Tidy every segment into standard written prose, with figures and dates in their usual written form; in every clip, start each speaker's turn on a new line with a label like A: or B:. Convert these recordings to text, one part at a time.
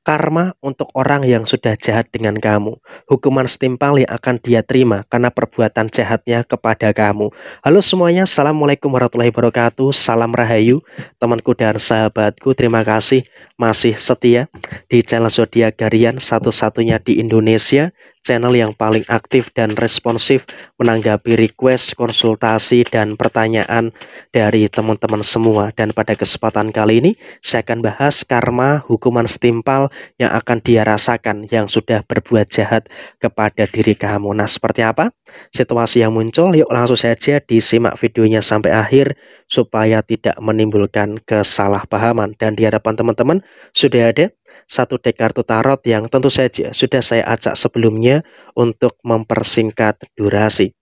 A: Karma untuk orang yang sudah jahat dengan kamu. Hukuman setimpal yang akan dia terima karena perbuatan jahatnya kepada kamu. Halo semuanya, Assalamualaikum warahmatullahi wabarakatuh. Salam Rahayu, temanku dan sahabatku. Terima kasih masih setia di channel Zodiak Harian, satu-satunya di Indonesia. Channel yang paling aktif dan responsif menanggapi request, konsultasi, dan pertanyaan dari teman-teman semua. Dan pada kesempatan kali ini, saya akan bahas karma, hukuman setimpal yang akan dia rasakan yang sudah berbuat jahat kepada diri kamu. Nah, seperti apa situasi yang muncul? Yuk langsung saja disimak videonya sampai akhir supaya tidak menimbulkan kesalahpahaman. Dan di hadapan teman-teman sudah ada satu dek kartu tarot yang tentu saja sudah saya acak sebelumnya untuk mempersingkat durasi.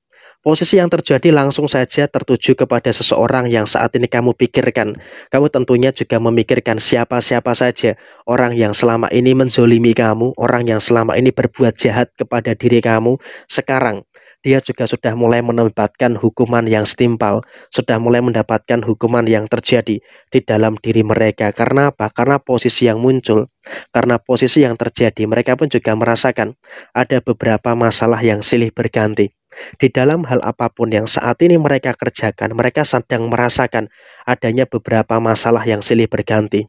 A: Posisi yang terjadi langsung saja tertuju kepada seseorang yang saat ini kamu pikirkan. Kamu tentunya juga memikirkan siapa-siapa saja orang yang selama ini menzolimi kamu, orang yang selama ini berbuat jahat kepada diri kamu. Sekarang dia juga sudah mulai mendapatkan hukuman yang setimpal, sudah mulai mendapatkan hukuman yang terjadi di dalam diri mereka. Karena apa? Karena posisi yang muncul, karena posisi yang terjadi, mereka pun juga merasakan ada beberapa masalah yang silih berganti. Di dalam hal apapun yang saat ini mereka kerjakan, mereka sedang merasakan adanya beberapa masalah yang silih berganti.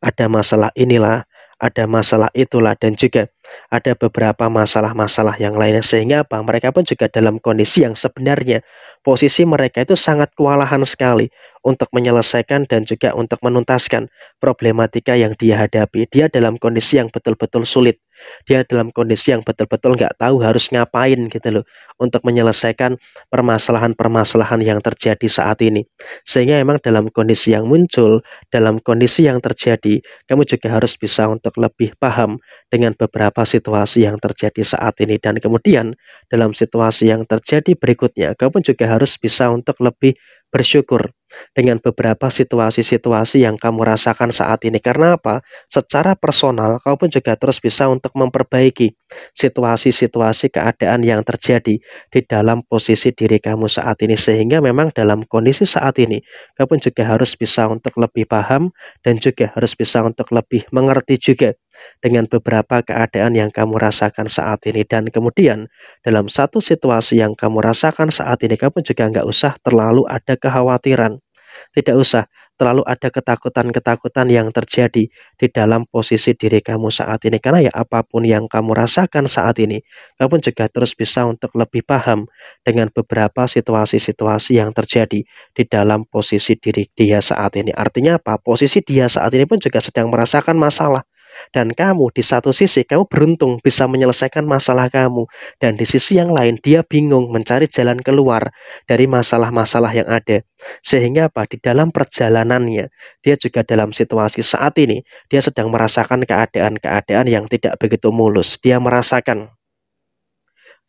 A: Ada masalah inilah, ada masalah itulah, dan juga ada beberapa masalah-masalah yang lainnya. Sehingga apa? Mereka pun juga dalam kondisi yang sebenarnya posisi mereka itu sangat kewalahan sekali untuk menyelesaikan dan juga untuk menuntaskan problematika yang dia hadapi. Dia dalam kondisi yang betul-betul sulit. Dia dalam kondisi yang betul-betul nggak tahu harus ngapain gitu loh untuk menyelesaikan permasalahan-permasalahan yang terjadi saat ini. Sehingga memang dalam kondisi yang muncul, dalam kondisi yang terjadi, kamu juga harus bisa untuk lebih paham dengan beberapa situasi yang terjadi saat ini. Dan kemudian dalam situasi yang terjadi berikutnya, kamu juga harus bisa untuk lebih bersyukur dengan beberapa situasi-situasi yang kamu rasakan saat ini. Karena apa? Secara personal, kamu pun juga terus bisa untuk memperbaiki situasi-situasi keadaan yang terjadi di dalam posisi diri kamu saat ini. Sehingga memang dalam kondisi saat ini, kamu pun juga harus bisa untuk lebih paham dan juga harus bisa untuk lebih mengerti juga dengan beberapa keadaan yang kamu rasakan saat ini. Dan kemudian dalam satu situasi yang kamu rasakan saat ini, kamu juga nggak usah terlalu ada kekhawatiran, tidak usah terlalu ada ketakutan-ketakutan yang terjadi di dalam posisi diri kamu saat ini. Karena ya apapun yang kamu rasakan saat ini, kamu juga terus bisa untuk lebih paham dengan beberapa situasi-situasi yang terjadi di dalam posisi diri dia saat ini. Artinya apa? Posisi dia saat ini pun juga sedang merasakan masalah. Dan kamu di satu sisi kamu beruntung bisa menyelesaikan masalah kamu, dan di sisi yang lain dia bingung mencari jalan keluar dari masalah-masalah yang ada. Sehingga apa? Di dalam perjalanannya dia juga dalam situasi saat ini dia sedang merasakan keadaan-keadaan yang tidak begitu mulus. Dia merasakan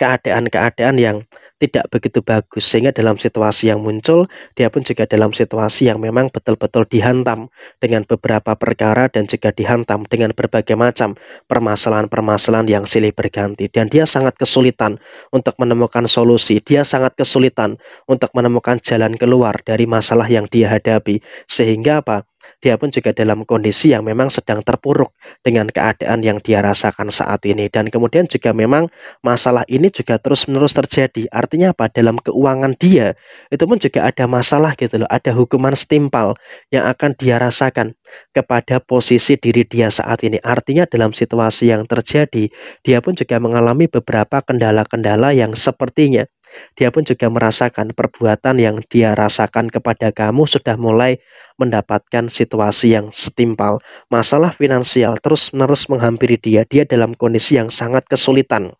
A: keadaan-keadaan yang tidak begitu bagus, sehingga dalam situasi yang muncul dia pun juga dalam situasi yang memang betul-betul dihantam dengan beberapa perkara dan juga dihantam dengan berbagai macam permasalahan-permasalahan yang silih berganti. Dan dia sangat kesulitan untuk menemukan solusi, dia sangat kesulitan untuk menemukan jalan keluar dari masalah yang dia hadapi. Sehingga apa? Dia pun juga dalam kondisi yang memang sedang terpuruk dengan keadaan yang dia rasakan saat ini. Dan kemudian juga memang masalah ini juga terus-menerus terjadi. Artinya apa? Dalam keuangan dia itu pun juga ada masalah gitu loh. Ada hukuman setimpal yang akan dia rasakan kepada posisi diri dia saat ini. Artinya dalam situasi yang terjadi, dia pun juga mengalami beberapa kendala-kendala yang sepertinya dia pun juga merasakan perbuatan yang dia rasakan kepada kamu sudah mulai mendapatkan situasi yang setimpal. Masalah finansial terus-menerus menghampiri dia. Dia dalam kondisi yang sangat kesulitan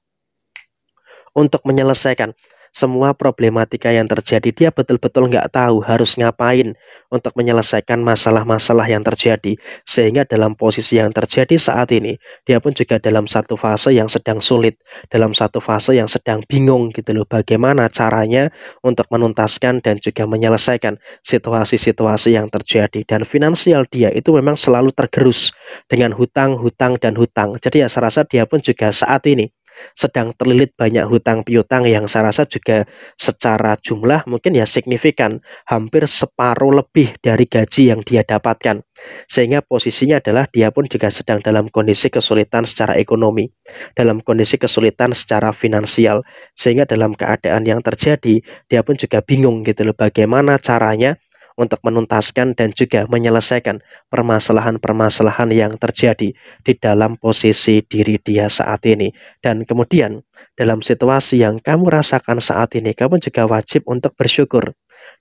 A: untuk menyelesaikan semua problematika yang terjadi. Dia betul-betul nggak tahu harus ngapain untuk menyelesaikan masalah-masalah yang terjadi. Sehingga dalam posisi yang terjadi saat ini, dia pun juga dalam satu fase yang sedang sulit, dalam satu fase yang sedang bingung gitu loh, bagaimana caranya untuk menuntaskan dan juga menyelesaikan situasi-situasi yang terjadi. Dan finansial dia itu memang selalu tergerus dengan hutang, hutang, dan hutang. Jadi ya saya rasa dia pun juga saat ini sedang terlilit banyak hutang piutang yang saya rasa juga secara jumlah mungkin ya signifikan, hampir separuh lebih dari gaji yang dia dapatkan. Sehingga posisinya adalah dia pun juga sedang dalam kondisi kesulitan secara ekonomi, dalam kondisi kesulitan secara finansial. Sehingga dalam keadaan yang terjadi, dia pun juga bingung gitu loh bagaimana caranya untuk menuntaskan dan juga menyelesaikan permasalahan-permasalahan yang terjadi di dalam posisi diri dia saat ini. Dan kemudian dalam situasi yang kamu rasakan saat ini, kamu juga wajib untuk bersyukur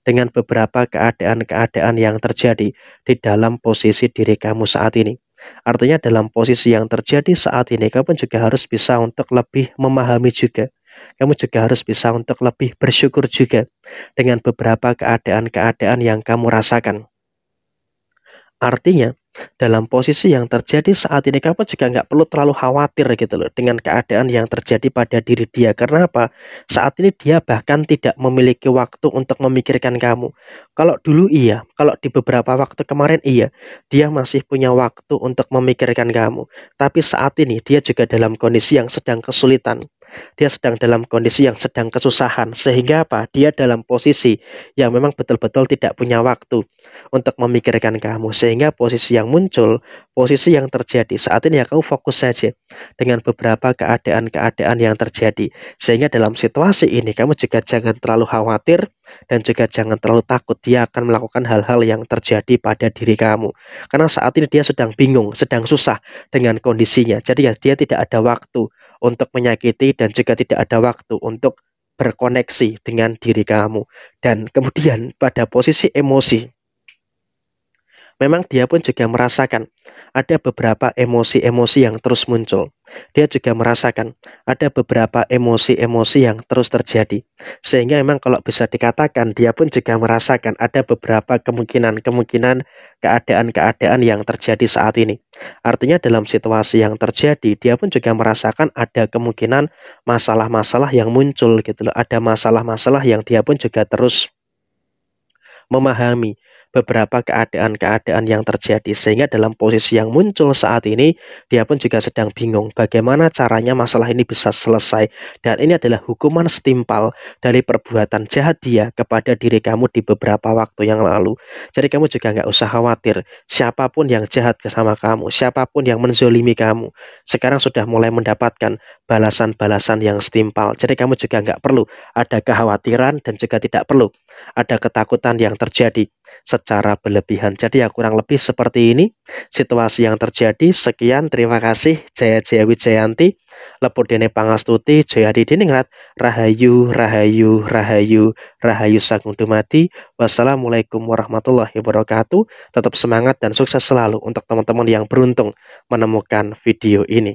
A: dengan beberapa keadaan-keadaan yang terjadi di dalam posisi diri kamu saat ini. Artinya dalam posisi yang terjadi saat ini, kamu juga harus bisa untuk lebih memahami juga. Kamu juga harus bisa untuk lebih bersyukur juga dengan beberapa keadaan-keadaan yang kamu rasakan. Artinya, dalam posisi yang terjadi saat ini kamu juga nggak perlu terlalu khawatir gitu loh dengan keadaan yang terjadi pada diri dia. Karena apa? Saat ini dia bahkan tidak memiliki waktu untuk memikirkan kamu. Kalau dulu iya, kalau di beberapa waktu kemarin iya, dia masih punya waktu untuk memikirkan kamu. Tapi saat ini dia juga dalam kondisi yang sedang kesulitan. Dia sedang dalam kondisi yang sedang kesusahan. Sehingga apa? Dia dalam posisi yang memang betul-betul tidak punya waktu untuk memikirkan kamu. Sehingga posisi yang muncul, posisi yang terjadi saat ini ya kamu fokus saja dengan beberapa keadaan-keadaan yang terjadi. Sehingga dalam situasi ini kamu juga jangan terlalu khawatir dan juga jangan terlalu takut dia akan melakukan hal-hal yang terjadi pada diri kamu. Karena saat ini dia sedang bingung, sedang susah dengan kondisinya. Jadi ya dia tidak ada waktu untuk menyakiti dan juga tidak ada waktu untuk berkoneksi dengan diri kamu. Dan kemudian pada posisi emosi, memang dia pun juga merasakan ada beberapa emosi-emosi yang terus muncul. Dia juga merasakan ada beberapa emosi-emosi yang terus terjadi. Sehingga memang kalau bisa dikatakan dia pun juga merasakan ada beberapa kemungkinan-kemungkinan keadaan-keadaan yang terjadi saat ini. Artinya dalam situasi yang terjadi dia pun juga merasakan ada kemungkinan masalah-masalah yang muncul gitu loh. Ada masalah-masalah yang dia pun juga terus memahami beberapa keadaan-keadaan yang terjadi. Sehingga dalam posisi yang muncul saat ini dia pun juga sedang bingung bagaimana caranya masalah ini bisa selesai. Dan ini adalah hukuman setimpal dari perbuatan jahat dia kepada diri kamu di beberapa waktu yang lalu. Jadi kamu juga nggak usah khawatir, siapapun yang jahat sama kamu, siapapun yang menzolimi kamu, sekarang sudah mulai mendapatkan balasan-balasan yang setimpal. Jadi kamu juga nggak perlu ada kekhawatiran dan juga tidak perlu ada ketakutan yang terjadi secara berlebihan. Jadi ya kurang lebih seperti ini situasi yang terjadi. Sekian, terima kasih. Jaya Jaya Wijayanti, Lepudene Pangastuti, Jaya Didiningrat, Rahayu, Rahayu, Rahayu, Rahayu Sagung Dumadi. Wassalamualaikum warahmatullahi wabarakatuh. Tetap semangat dan sukses selalu untuk teman-teman yang beruntung menemukan video ini.